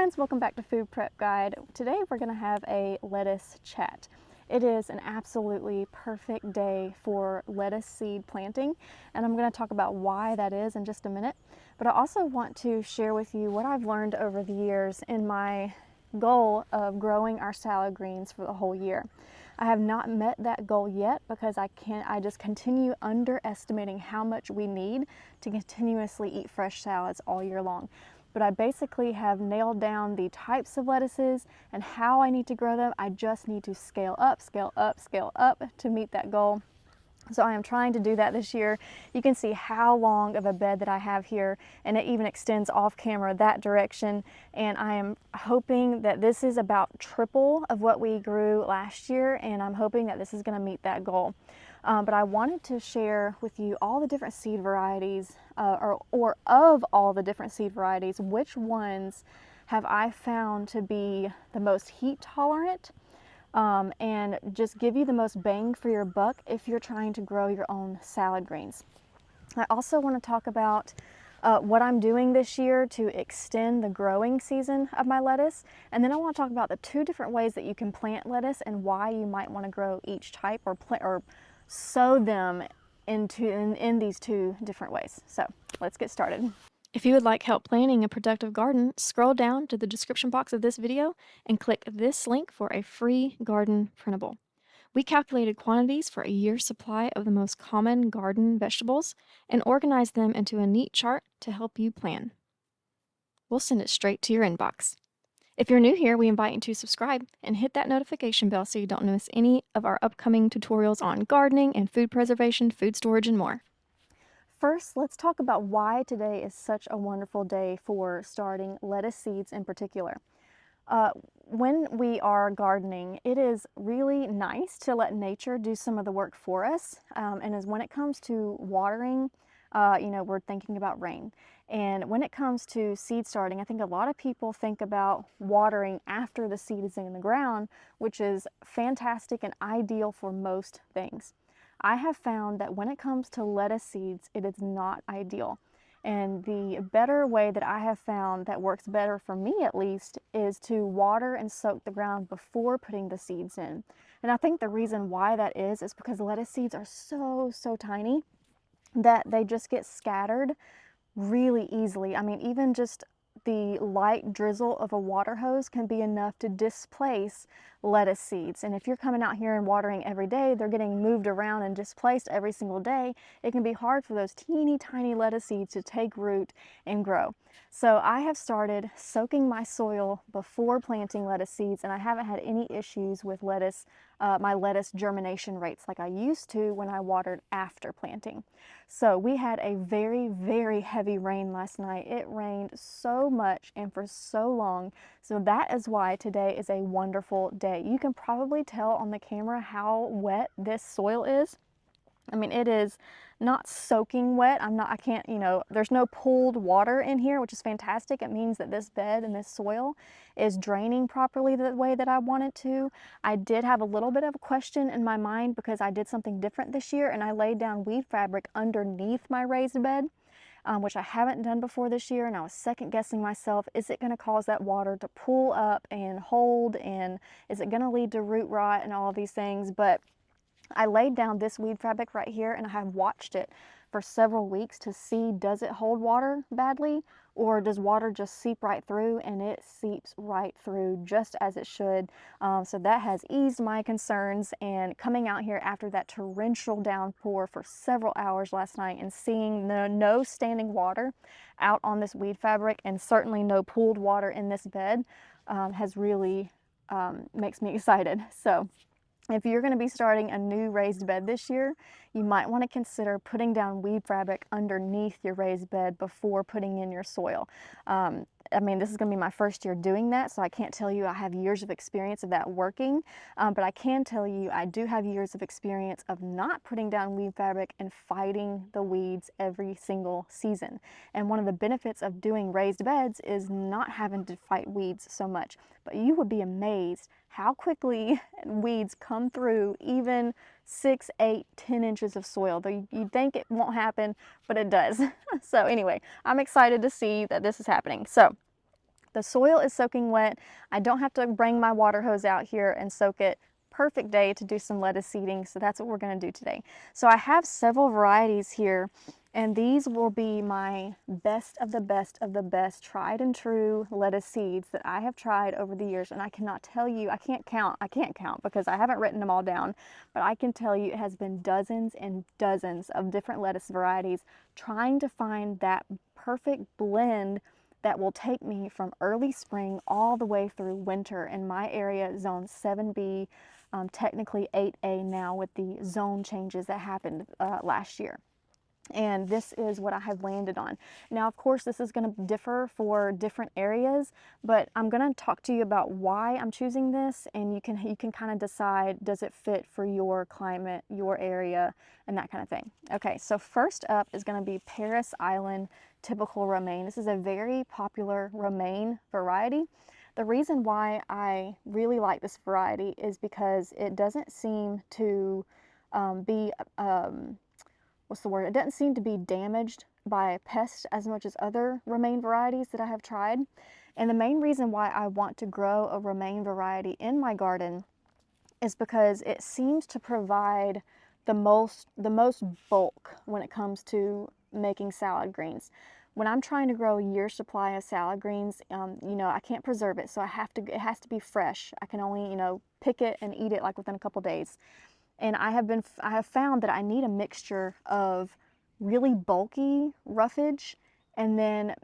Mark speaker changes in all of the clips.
Speaker 1: friends, welcome back to Food Prep Guide. Today we're going to have a lettuce chat. It is an absolutely perfect day for lettuce seed planting, and I'm going to talk about why that is in just a minute. But I also want to share with you what I've learned over the years in my goal of growing our salad greens for the whole year. I have not met that goal yet because I just continue underestimating how much we need to continuously eat fresh salads all year long. But I basically have nailed down the types of lettuces and how I need to grow them. I just need to scale up, scale up, scale up to meet that goal. So I am trying to do that this year. You can see how long of a bed that I have here, and it even extends off camera that direction. And I am hoping that this is about triple of what we grew last year, and I'm hoping that this is going to meet that goal. But I wanted to share with you all the different seed varieties, or of all the different seed varieties, which ones have I found to be the most heat tolerant, and just give you the most bang for your buck if you're trying to grow your own salad greens. I also want to talk about what I'm doing this year to extend the growing season of my lettuce, and then I want to talk about the two different ways that you can plant lettuce and why you might want to grow each type or sow them in these two different ways. So let's get started. If you would like help planting a productive garden, scroll down to the description box of this video and click this link for a free garden printable. We calculated quantities for a year's supply of the most common garden vegetables and organized them into a neat chart to help you plan. We'll send it straight to your inbox. If you're new here, we invite you to subscribe and hit that notification bell so you don't miss any of our upcoming tutorials on gardening and food preservation, food storage, and more. First, let's talk about why today is such a wonderful day for starting lettuce seeds in particular. When we are gardening, it is really nice to let nature do some of the work for us. And when it comes to watering, we're thinking about rain. And when it comes to seed starting, I think a lot of people think about watering after the seed is in the ground, which is fantastic and ideal for most things. I have found that when it comes to lettuce seeds, it is not ideal. And the better way that I have found that works better for me at least is to water and soak the ground before putting the seeds in. And I think the reason why that is because lettuce seeds are so tiny that they just get scattered really easily. I mean, even just the light drizzle of a water hose can be enough to displace lettuce seeds. And if you're coming out here and watering every day, they're getting moved around and displaced every single day. It can be hard for those teeny tiny lettuce seeds to take root and grow. So I have started soaking my soil before planting lettuce seeds, and I haven't had any issues with my lettuce germination rates like I used to when I watered after planting. So we had a very heavy rain last night. It rained so much and for so long. So that is why today is a wonderful day. You can probably tell on the camera how wet this soil is. I mean, it is not soaking wet. There's no pooled water in here, which is fantastic. It means that this bed and this soil is draining properly the way that I want it to. I did have a little bit of a question in my mind because I did something different this year, and I laid down weed fabric underneath my raised bed, which I haven't done before this year, and I was second guessing myself. Is it going to cause that water to pool up and hold, and is it going to lead to root rot and all of these things? But I laid down this weed fabric right here, and I have watched it for several weeks to see, does it hold water badly, or does water just seep right through? And it seeps right through just as it should. So that has eased my concerns, and coming out here after that torrential downpour for several hours last night and seeing no standing water out on this weed fabric, and certainly no pooled water in this bed, has really makes me excited. So if you're going to be starting a new raised bed this year, you might want to consider putting down weed fabric underneath your raised bed before putting in your soil. I mean, this is going to be my first year doing that, so I can't tell you I have years of experience of that working, but I can tell you I do have years of experience of not putting down weed fabric and fighting the weeds every single season. And one of the benefits of doing raised beds is not having to fight weeds so much. But you would be amazed how quickly weeds come through even 6, 8, 10 inches of soil. You'd think it won't happen, but it does. So anyway, I'm excited to see that this is happening. So The soil is soaking wet. I don't have to bring my water hose out here and soak it. Perfect day to do some lettuce seeding, so that's what we're going to do today. So I have several varieties here, and these will be my best of the best of the best tried and true lettuce seeds that I have tried over the years. And I cannot tell you, I can't count because I haven't written them all down, but I can tell you it has been dozens and dozens of different lettuce varieties trying to find that perfect blend that will take me from early spring all the way through winter in my area, zone 7B, technically 8A now with the zone changes that happened last year. And this is what I have landed on. Now, of course, this is going to differ for different areas, but I'm going to talk to you about why I'm choosing this, and you can kind of decide, does it fit for your climate, your area, and that kind of thing. Okay, so first up is going to be Paris Island Typical Romaine. This is a very popular romaine variety. The reason why I really like this variety is because it doesn't seem to be what's the word? It doesn't seem to be damaged by pests as much as other romaine varieties that I have tried. And the main reason why I want to grow a romaine variety in my garden is because it seems to provide the most bulk when it comes to making salad greens. When I'm trying to grow a year's supply of salad greens, you know, I can't preserve it, so it has to be fresh. I can only, you know, pick it and eat it like within a couple days. And I have found that I need a mixture of really bulky roughage and then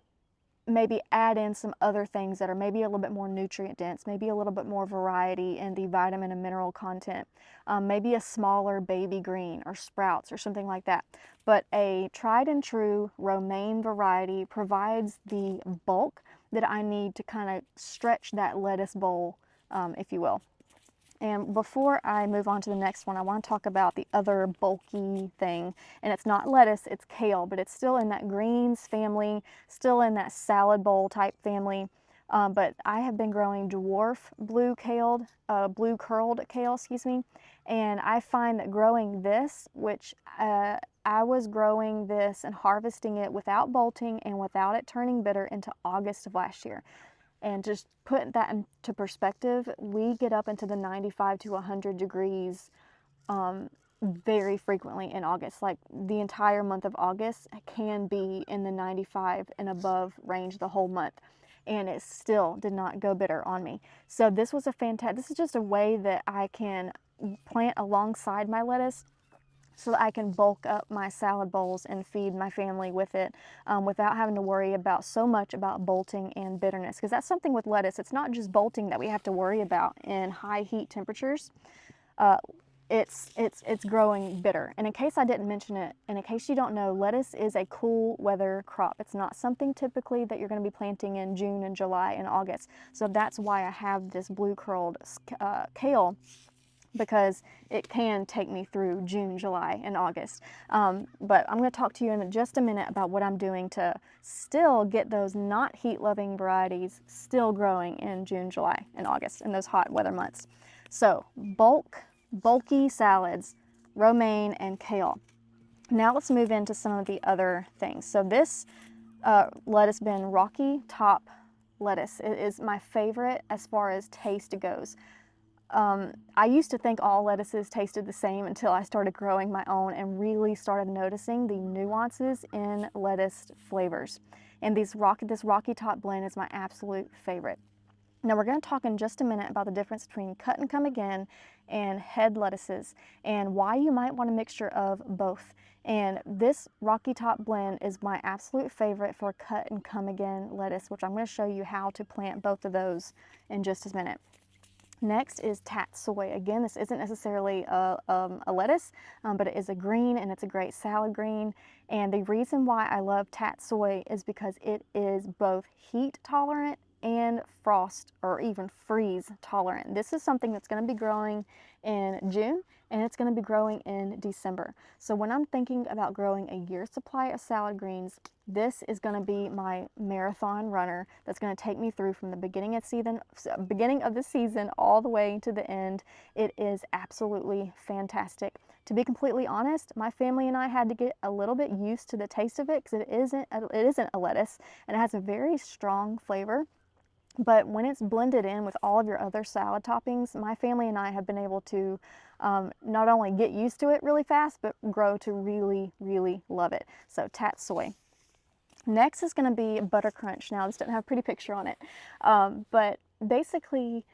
Speaker 1: maybe add in some other things that are maybe a little bit more nutrient dense, maybe a little bit more variety in the vitamin and mineral content, maybe a smaller baby green or sprouts or something like that. But a tried and true romaine variety provides the bulk that I need to kind of stretch that lettuce bowl, if you will. And before I move on to the next one, I want to talk about the other bulky thing. And it's not lettuce, it's kale, but it's still in that greens family, still in that salad bowl type family. But I have been growing dwarf blue curled kale, excuse me. And I find that growing this, which I was growing this and harvesting it without bolting and without it turning bitter into August of last year. And just put that into perspective, we get up into the 95 to 100 degrees very frequently in August. Like the entire month of August can be in the 95 and above range the whole month. And it still did not go bitter on me. So this was this is just a way that I can plant alongside my lettuce so that I can bulk up my salad bowls and feed my family with it without having to worry about so much about bolting and bitterness. Because that's something with lettuce. It's not just bolting that we have to worry about in high heat temperatures. It's growing bitter. And in case I didn't mention it, and in case you don't know, lettuce is a cool weather crop. It's not something typically that you're going to be planting in June and July and August. So that's why I have this blue curled kale, because it can take me through June, July, and August. But I'm going to talk to you in just a minute about what I'm doing to still get those not heat-loving varieties still growing in June, July, and August in those hot weather months. So bulky salads, romaine, and kale. Now let's move into some of the other things. So this lettuce bin, Rocky Top lettuce, it is my favorite as far as taste goes. I used to think all lettuces tasted the same until I started growing my own and really started noticing the nuances in lettuce flavors. And this Rocky Top blend is my absolute favorite. Now we're going to talk in just a minute about the difference between cut and come again and head lettuces and why you might want a mixture of both. And this Rocky Top blend is my absolute favorite for cut and come again lettuce, which I'm going to show you how to plant both of those in just a minute. Next is tatsoi. Again, this isn't necessarily a lettuce, but it is a green and it's a great salad green. And the reason why I love tatsoi is because it is both heat tolerant and frost or even freeze tolerant. This is something that's going to be growing in June and it's going to be growing in December. So when I'm thinking about growing a year's supply of salad greens, this is going to be my marathon runner that's going to take me through from the beginning of the season all the way to the end. It is absolutely fantastic. To be completely honest, my family and I had to get a little bit used to the taste of it because it isn't a lettuce and it has a very strong flavor. But when it's blended in with all of your other salad toppings, my family and I have been able to not only get used to it really fast, but grow to really, really love it. So tatsoi. Next is going to be butter crunch. Now this doesn't have a pretty picture on it, but basically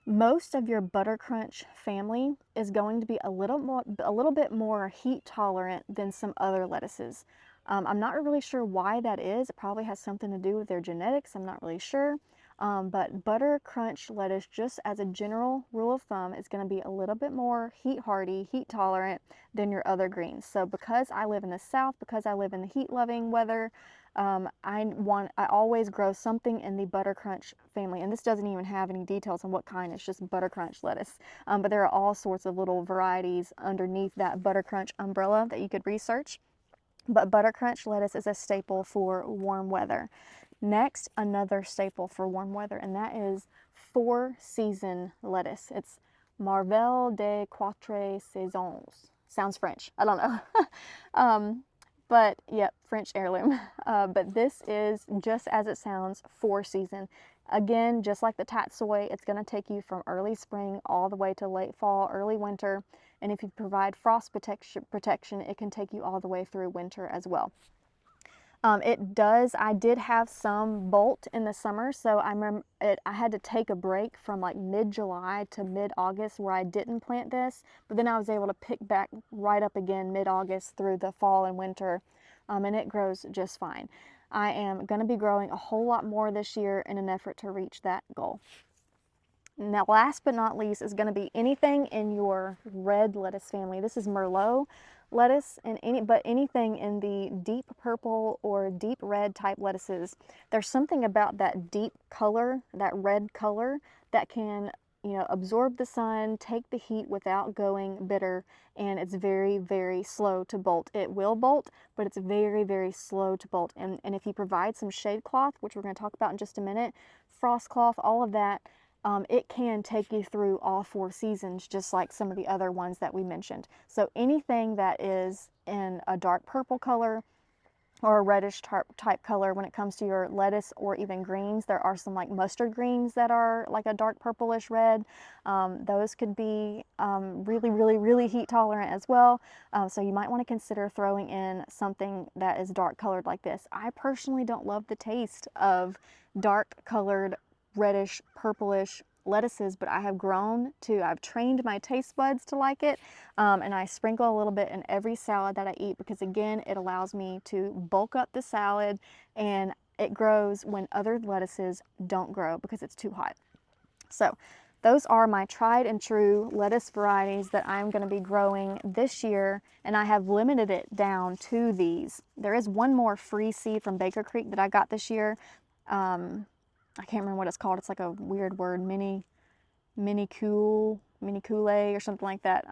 Speaker 1: most of your butter crunch family is going to be a little bit more heat tolerant than some other lettuces. I'm not really sure why that is. It probably has something to do with their genetics. I'm not really sure. But butter crunch lettuce, just as a general rule of thumb, is going to be a little bit more heat hardy, heat tolerant than your other greens. So because I live in the South, because I live in the heat loving weather, I always grow something in the butter crunch family, and this doesn't even have any details on what kind. It's just butter crunch lettuce. But there are all sorts of little varieties underneath that butter crunch umbrella that you could research. But butter crunch lettuce is a staple for warm weather. Next, another staple for warm weather, and that is 4-season lettuce. It's Marvel des Quatre Saisons. Sounds French. I don't know. But yep, French heirloom. But this is, just as it sounds, 4-season. Again, just like the tatsoi, it's going to take you from early spring all the way to late fall, early winter. And if you provide frost protection, it can take you all the way through winter as well. I did have some bolt in the summer, so I had to take a break from like mid-July to mid-August where I didn't plant this, but then I was able to pick back right up again mid-August through the fall and winter, and it grows just fine. I am going to be growing a whole lot more this year in an effort to reach that goal. Now, last but not least is going to be anything in your red lettuce family. This is Merlot lettuce, and anything in the deep purple or deep red type lettuces. There's something about that deep color, that red color, that can, absorb the sun, take the heat without going bitter, and it's very, very slow to bolt. It will bolt, but it's very, very slow to bolt. And if you provide some shade cloth, which we're going to talk about in just a minute, frost cloth, all of that, it can take you through all 4 seasons, just like some of the other ones that we mentioned. So anything that is in a dark purple color or a reddish type color when it comes to your lettuce or even greens. There are some like mustard greens that are like a dark purplish red. Those could be really, really, really heat tolerant as well. So you might want to consider throwing in something that is dark colored like this. I personally don't love the taste of dark colored reddish, purplish lettuces, but I have I've trained my taste buds to like it, and I sprinkle a little bit in every salad that I eat because, again, it allows me to bulk up the salad, and it grows when other lettuces don't grow because it's too hot. So those are my tried and true lettuce varieties that I'm going to be growing this year, and I have limited it down to these. There is one more free seed from Baker Creek that I got this year. I can't remember what it's called. It's like a weird word, mini cool or something like that.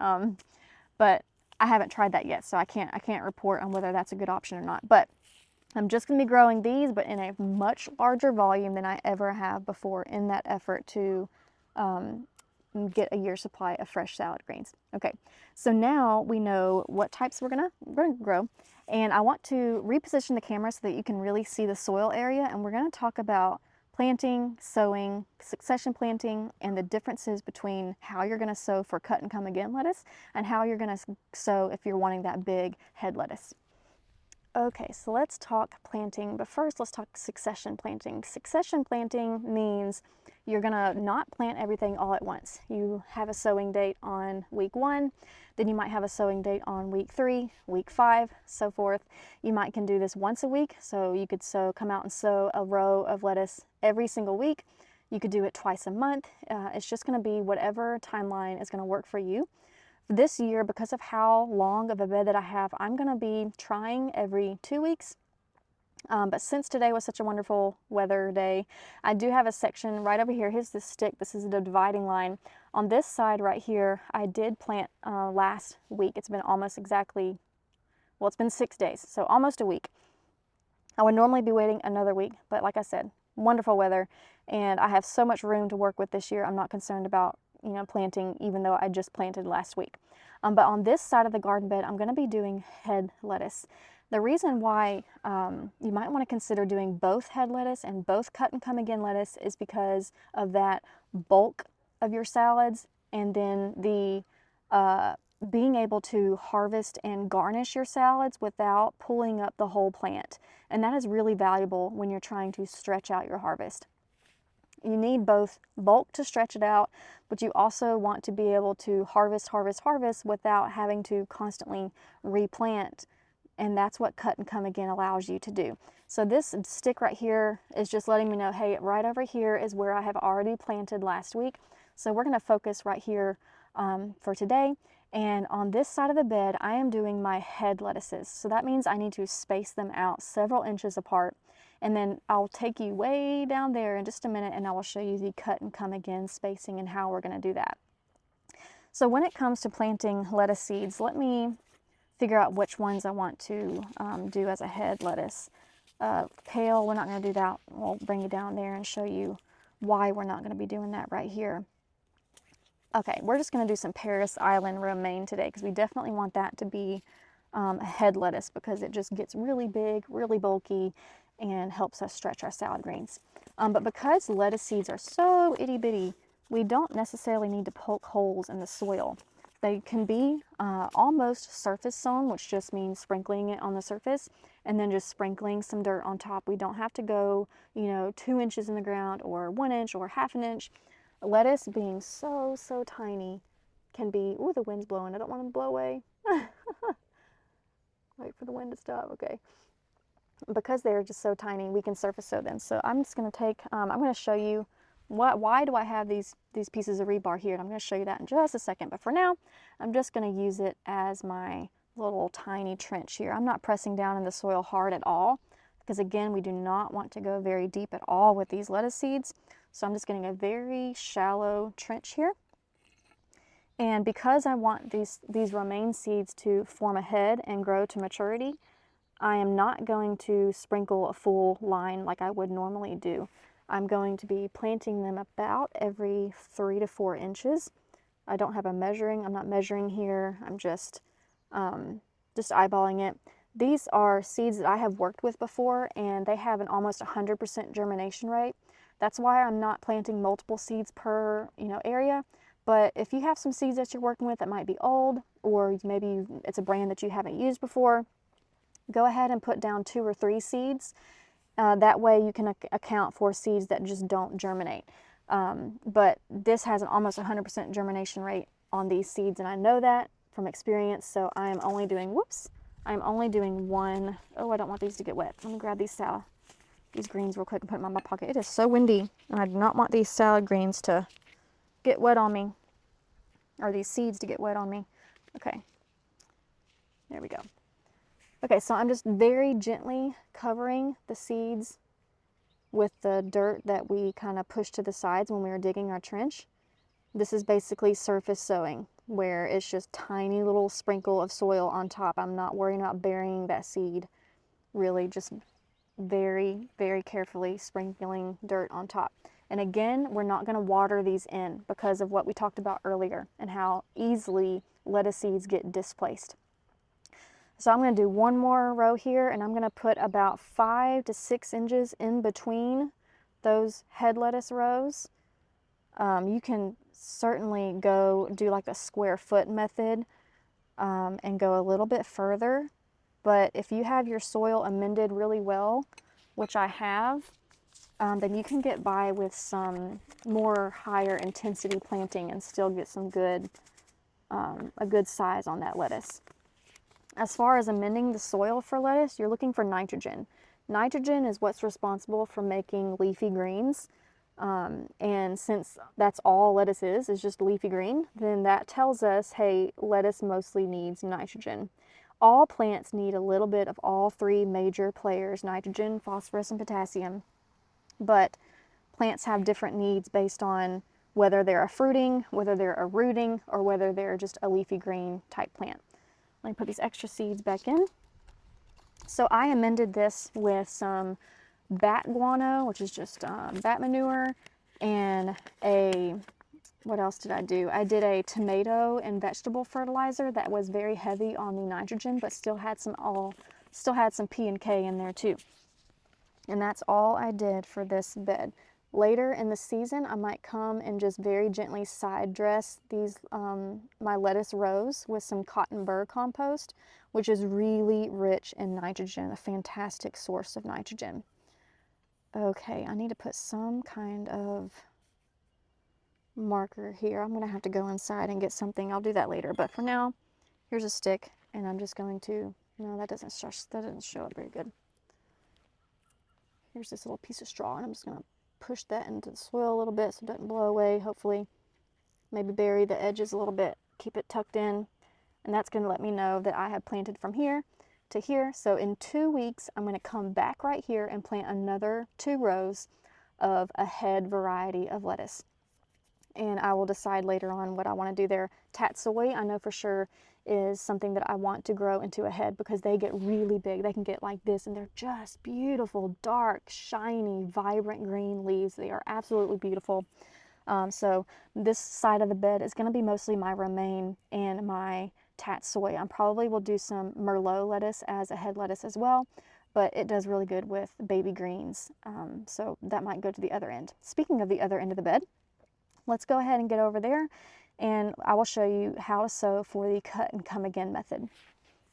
Speaker 1: But I haven't tried that yet, so I can't report on whether that's a good option or not. But I'm just going to be growing these, but in a much larger volume than I ever have before in that effort to get a year's supply of fresh salad greens. Okay, so now we know what types we're gonna grow, and I want to reposition the camera so that you can really see the soil area, and we're going to talk about planting, sowing, succession planting, and the differences between how you're going to sow for cut and come again lettuce and how you're going to sow if you're wanting that big head lettuce. Okay, so let's talk planting, but first let's talk succession planting. Succession planting means you're gonna not plant everything all at once. You have a sowing date on week 1, then you might have a sowing date on week 3, week 5, so forth. You can do this once a week, so you could come out and sow a row of lettuce every single week. You could do it twice a month. It's just gonna be whatever timeline is gonna work for you. This year, because of how long of a bed that I have, I'm going to be trying every 2 weeks. But since today was such a wonderful weather day, I do have a section right over here. Here's this stick. This is the dividing line. On this side right here, I did plant last week. It's been almost exactly, well, it's been 6 days, so almost a week. I would normally be waiting another week, but like I said, wonderful weather, and I have so much room to work with this year. I'm not concerned about planting, even though I just planted last week. But on this side of the garden bed, I'm going to be doing head lettuce. The reason why you might want to consider doing both head lettuce and both cut and come again lettuce is because of that bulk of your salads, and then the being able to harvest and garnish your salads without pulling up the whole plant. And that is really valuable when you're trying to stretch out your harvest. You need both bulk to stretch it out, but you also want to be able to harvest without having to constantly replant. And that's what cut and come again allows you to do. So this stick right here is just letting me know, hey, right over here is where I have already planted last week. So we're going to focus right here for today. And on this side of the bed, I am doing my head lettuces. So that means I need to space them out several inches apart. And then I'll take you way down there in just a minute and I will show you the cut and come again spacing and how we're going to do that. So when it comes to planting lettuce seeds, let me figure out which ones I want to do as a head lettuce. Kale, we're not going to do that. We'll bring you down there and show you why we're not going to be doing that right here. Okay, we're just going to do some Paris Island romaine today because we definitely want that to be a head lettuce because it just gets really big, really bulky, and helps us stretch our salad greens. But because lettuce seeds are so itty bitty, we don't necessarily need to poke holes in the soil. They can be almost surface sown, which just means sprinkling it on the surface and then just sprinkling some dirt on top. We don't have to go, 2 inches in the ground or 1 inch or half an inch. Lettuce being so tiny can be, ooh, the wind's blowing. I don't want them to blow away. Wait for the wind to stop, okay. Because they're just so tiny, we can surface sow them. So I'm just going to take, I'm going to show you why do I have these pieces of rebar here, and I'm going to show you that in just a second. But for now, I'm just going to use it as my little tiny trench here. I'm not pressing down in the soil hard at all, because again, we do not want to go very deep at all with these lettuce seeds. So I'm just getting a very shallow trench here. And because I want these romaine seeds to form a head and grow to maturity, I am not going to sprinkle a full line like I would normally do. I'm going to be planting them about every 3 to 4 inches. I don't have a measuring, I'm not measuring here, I'm just eyeballing it. These are seeds that I have worked with before, and they have an almost 100% germination rate. That's why I'm not planting multiple seeds per area. But if you have some seeds that you're working with that might be old, or maybe it's a brand that you haven't used before, go ahead and put down 2 or 3 seeds. That way you can account for seeds that just don't germinate. But this has an almost 100% germination rate on these seeds, and I know that from experience, so I am only doing, I'm only doing one. Oh, I don't want these to get wet. Let me grab these greens real quick and put them in my pocket. It is so windy, and I do not want these salad greens to get wet on me, or these seeds to get wet on me. Okay, there we go. Okay, so I'm just very gently covering the seeds with the dirt that we kind of pushed to the sides when we were digging our trench. This is basically surface sowing, where it's just tiny little sprinkle of soil on top. I'm not worrying about burying that seed, really just very carefully sprinkling dirt on top. And again, we're not going to water these in because of what we talked about earlier and how easily lettuce seeds get displaced. So I'm going to do one more row here, and I'm going to put about 5 to 6 inches in between those head lettuce rows. You can certainly go do like the square foot method and go a little bit further. But if you have your soil amended really well, which I have, then you can get by with some more higher intensity planting and still get some good, a good size on that lettuce. As far as amending the soil for lettuce, you're looking for nitrogen. Nitrogen is what's responsible for making leafy greens. And since that's all lettuce is just leafy green, then that tells us, hey, lettuce mostly needs nitrogen. All plants need a little bit of all 3 major players, nitrogen, phosphorus, and potassium. But plants have different needs based on whether they're a fruiting, whether they're a rooting, or whether they're just a leafy green type plant. Let me put these extra seeds back in. So I amended this with some bat guano, which is just bat manure, and a what else did I do? I did a tomato and vegetable fertilizer that was very heavy on the nitrogen, but still had some P and K in there too. And that's all I did for this bed. Later in the season, I might come and just very gently side dress these my lettuce rows with some cotton burr compost, which is really rich in nitrogen, a fantastic source of nitrogen. Okay, I need to put some kind of marker here. I'm gonna have to go inside and get something. I'll do that later, but for now, here's a stick, and I'm just going to, no, that doesn't show up very good. Here's this little piece of straw, and I'm just gonna push that into the soil a little bit so it doesn't blow away, hopefully. Maybe bury the edges a little bit, keep it tucked in, and that's gonna let me know that I have planted from here to here. So in 2 weeks, I'm gonna come back right here and plant another 2 rows of a head variety of lettuce. And I will decide later on what I want to do there. Tatsoi, I know for sure, is something that I want to grow into a head because they get really big. They can get like this, and they're just beautiful, dark, shiny, vibrant green leaves. They are absolutely beautiful. So this side of the bed is going to be mostly my romaine and my tatsoi. I probably will do some merlot lettuce as a head lettuce as well, but it does really good with baby greens. So that might go to the other end. Speaking of the other end of the bed, let's go ahead and get over there, and I will show you how to sow for the cut and come again method.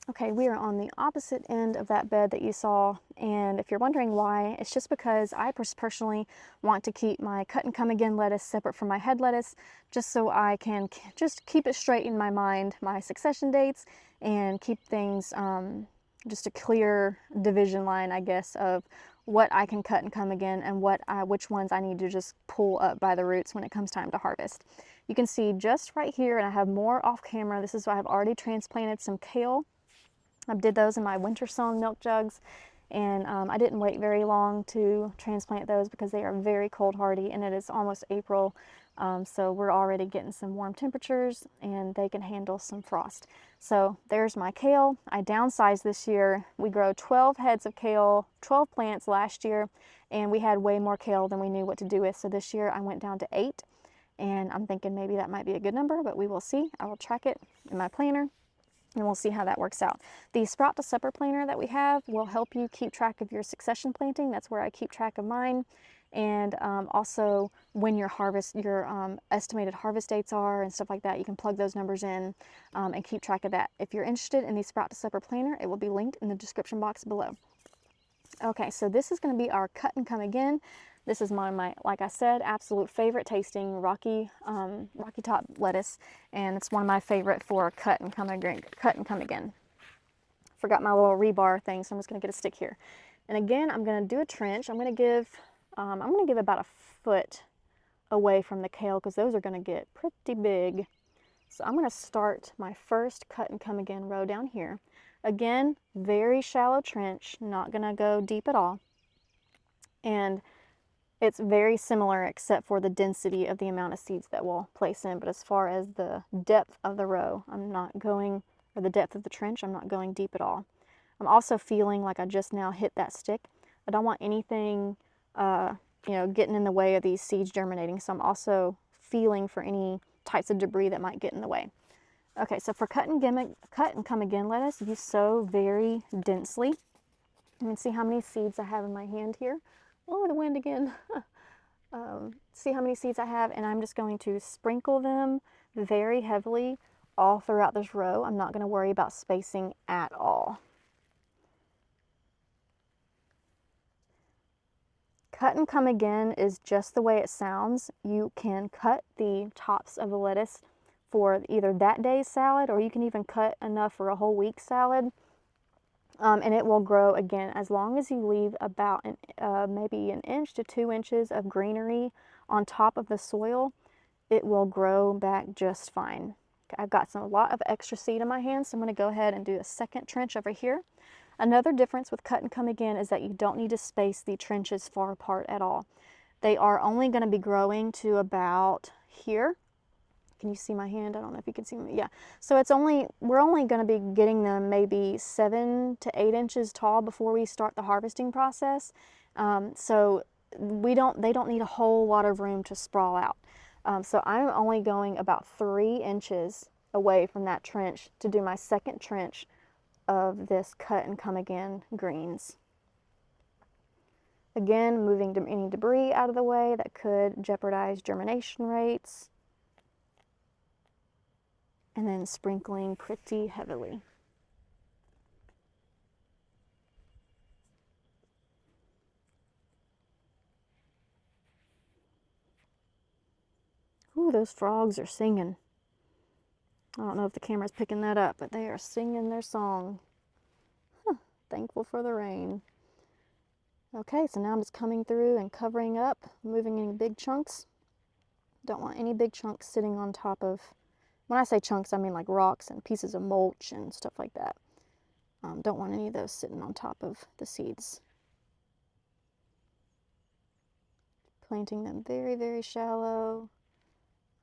Speaker 1: Okay, we are on the opposite end of that bed that you saw, and if you're wondering why, it's just because I personally want to keep my cut and come again lettuce separate from my head lettuce, just so I can just keep it straight in my mind, my succession dates, and keep things just a clear division line, I guess, of what I can cut and come again and which ones I need to just pull up by the roots when it comes time to harvest. You can see just right here, and I have more off camera. This is why I've already transplanted some kale. I did those in my winter sown milk jugs, and I didn't wait very long to transplant those because they are very cold hardy, and it is almost April, so we're already getting some warm temperatures and they can handle some frost. So there's my kale. I downsized this year. We grow 12 heads of kale, 12 plants last year, and we had way more kale than we knew what to do with. So this year I went down to 8, and I'm thinking maybe that might be a good number, but we will see. I will track it in my planner, and we'll see how that works out. The Sprout to Supper planner that we have will help you keep track of your succession planting. That's where I keep track of mine. And also when your estimated harvest dates are and stuff like that, you can plug those numbers in and keep track of that. If you're interested in the Sprout to Supper planner, it will be linked in the description box below. Okay, so this is going to be our cut and come again. This is my, like I said, absolute favorite tasting Rocky Top lettuce, and it's one of my favorite for cut and come again. Forgot my little rebar thing, so I'm just going to get a stick here. And again, I'm going to do a trench. I'm going to give about a foot away from the kale because those are going to get pretty big. So I'm going to start my first cut and come again row down here. Again, very shallow trench, not going to go deep at all. And it's very similar except for the density of the amount of seeds that we'll place in, but as far as the depth of the row, or the depth of the trench, I'm not going deep at all. I'm also feeling like I just now hit that stick. I don't want anything, getting in the way of these seeds germinating, so I'm also feeling for any types of debris that might get in the way. Okay, so for cut and come again lettuce, you sow very densely. You can see how many seeds I have in my hand here. Oh, the wind again. See how many seeds I have, and I'm just going to sprinkle them very heavily all throughout this row. I'm not going to worry about spacing at all. Cut and come again is just the way it sounds. You can cut the tops of the lettuce for either that day's salad, or you can even cut enough for a whole week's salad. And it will grow again as long as you leave about maybe 1 inch to 2 inches of greenery on top of the soil. It will grow back just fine. I've got a lot of extra seed in my hands, so I'm going to go ahead and do a second trench over here. Another difference with cut and come again is that you don't need to space the trenches far apart at all. They are only going to be growing to about here. Can you see my hand? I don't know if you can see me. Yeah. So we're only going to be getting them maybe 7 to 8 inches tall before we start the harvesting process. So they don't need a whole lot of room to sprawl out. So I'm only going about 3 inches away from that trench to do my second trench of this cut and come again greens. Again, moving any debris out of the way that could jeopardize germination rates, and then sprinkling pretty heavily. Ooh, those frogs are singing. I don't know if the camera's picking that up, but they are singing their song. Huh, thankful for the rain. Okay, so now I'm just coming through and covering up, moving any big chunks. Don't want any big chunks sitting on top of, when I say chunks, I mean like rocks and pieces of mulch and stuff like that. Don't want any of those sitting on top of the seeds. Planting them very, very shallow.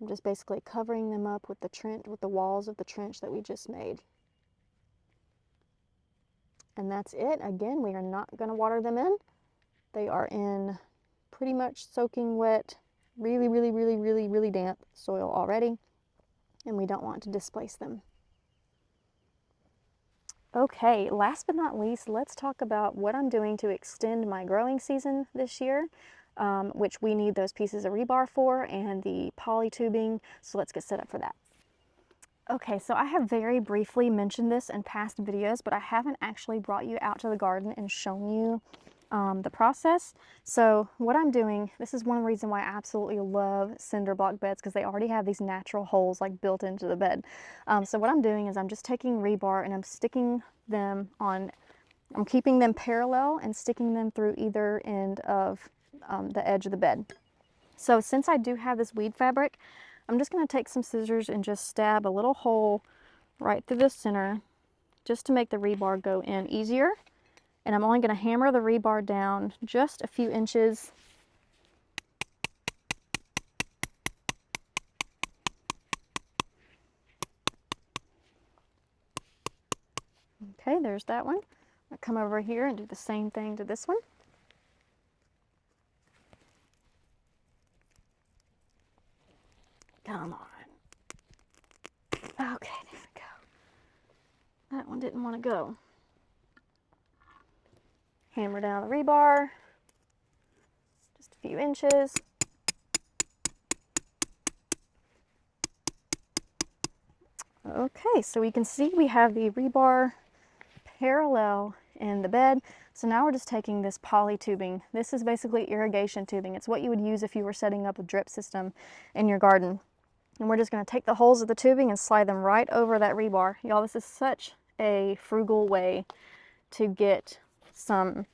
Speaker 1: I'm just basically covering them up with the trench, with the walls of the trench that we just made. And that's it. Again, we are not going to water them in. They are in pretty much soaking wet, really, really, really, really, really damp soil already, and we don't want to displace them. Okay, last but not least, let's talk about what I'm doing to extend my growing season this year, which we need those pieces of rebar for and the poly tubing, so let's get set up for that. Okay, so I have very briefly mentioned this in past videos, but I haven't actually brought you out to the garden and shown you the process. So what I'm doing, this is one reason why I absolutely love cinder block beds, because they already have these natural holes like built into the bed. So what I'm doing is I'm just taking rebar and I'm sticking them on, I'm keeping them parallel and sticking them through either end of the edge of the bed. So since I do have this weed fabric, I'm just going to take some scissors and just stab a little hole right through the center just to make the rebar go in easier. And I'm only going to hammer the rebar down just a few inches. Okay, there's that one. I'll come over here and do the same thing to this one. Come on. Okay, there we go. That one didn't want to go. Hammer down the rebar, just a few inches. Okay, so we can see we have the rebar parallel in the bed. So now we're just taking this poly tubing. This is basically irrigation tubing. It's what you would use if you were setting up a drip system in your garden. And we're just going to take the holes of the tubing and slide them right over that rebar. Y'all, this is such a frugal way to get some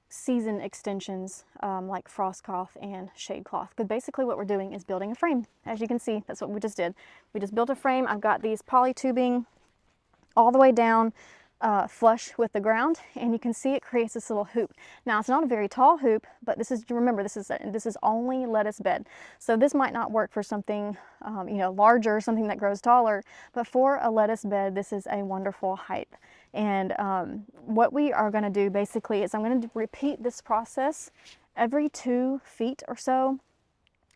Speaker 1: season extensions like frost cloth and shade cloth. But basically what we're doing is building a frame. As you can see, that's what we just did. We just built a frame. I've got these poly tubing all the way down flush with the ground, and you can see it creates this little hoop. Now it's not a very tall hoop, but this is, remember, this is only lettuce bed. So this might not work for something you know, larger, something that grows taller, but for a lettuce bed, this is a wonderful height. And what we are going to do basically is I'm going to repeat this process every 2 feet or so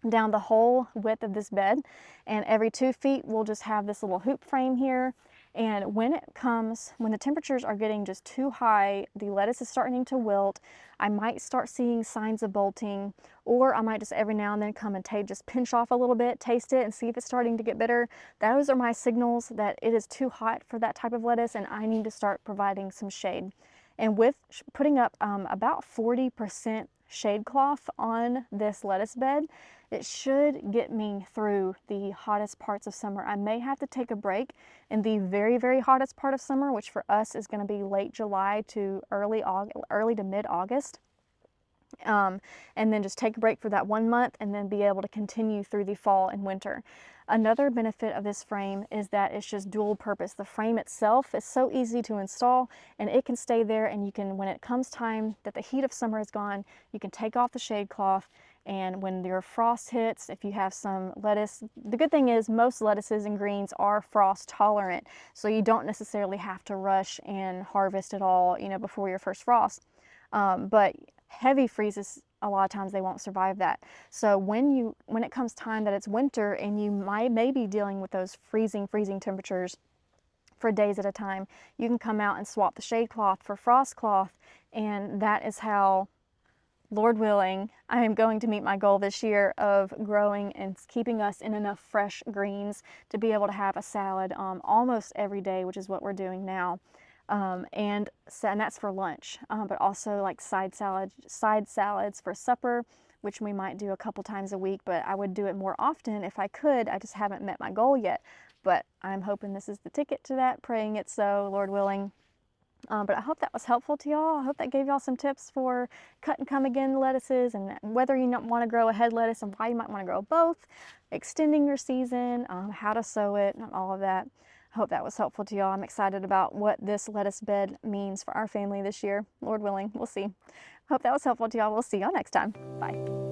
Speaker 1: down the whole width of this bed, and every 2 feet we'll just have this little hoop frame here. And when the temperatures are getting just too high, the lettuce is starting to wilt, I might start seeing signs of bolting, or I might just every now and then come and just pinch off a little bit, taste it, and see if it's starting to get bitter. Those are my signals that it is too hot for that type of lettuce and I need to start providing some shade. And with putting up about 40% shade cloth on this lettuce bed, it should get me through the hottest parts of summer. I may have to take a break in the very, very hottest part of summer, which for us is going to be late July to early to mid-August. And then just take a break for that 1 month and then be able to continue through the fall and winter. Another benefit of this frame is that it's just dual purpose. The frame itself is so easy to install and it can stay there, and you can, when it comes time that the heat of summer is gone, you can take off the shade cloth, and when your frost hits, if you have some lettuce, the good thing is most lettuces and greens are frost tolerant, so you don't necessarily have to rush and harvest it all, you know, before your first frost. But heavy freezes a lot of times they won't survive that. So when it comes time that it's winter and you may be dealing with those freezing temperatures for days at a time, you can come out and swap the shade cloth for frost cloth, and that is how, Lord willing, I am going to meet my goal this year of growing and keeping us in enough fresh greens to be able to have a salad almost every day, which is what we're doing now. And that's for lunch, but also like side salads for supper, which we might do a couple times a week, but I would do it more often if I could. I just haven't met my goal yet, but I'm hoping this is the ticket to that, praying it so, Lord willing. But I hope that was helpful to y'all. I hope that gave y'all some tips for cut and come again lettuces, and whether you want to grow a head lettuce and why you might want to grow both, extending your season, how to sow it, and all of that. I hope that was helpful to y'all. I'm excited about what this lettuce bed means for our family this year. Lord willing, we'll see. Hope that was helpful to y'all. We'll see y'all next time. Bye.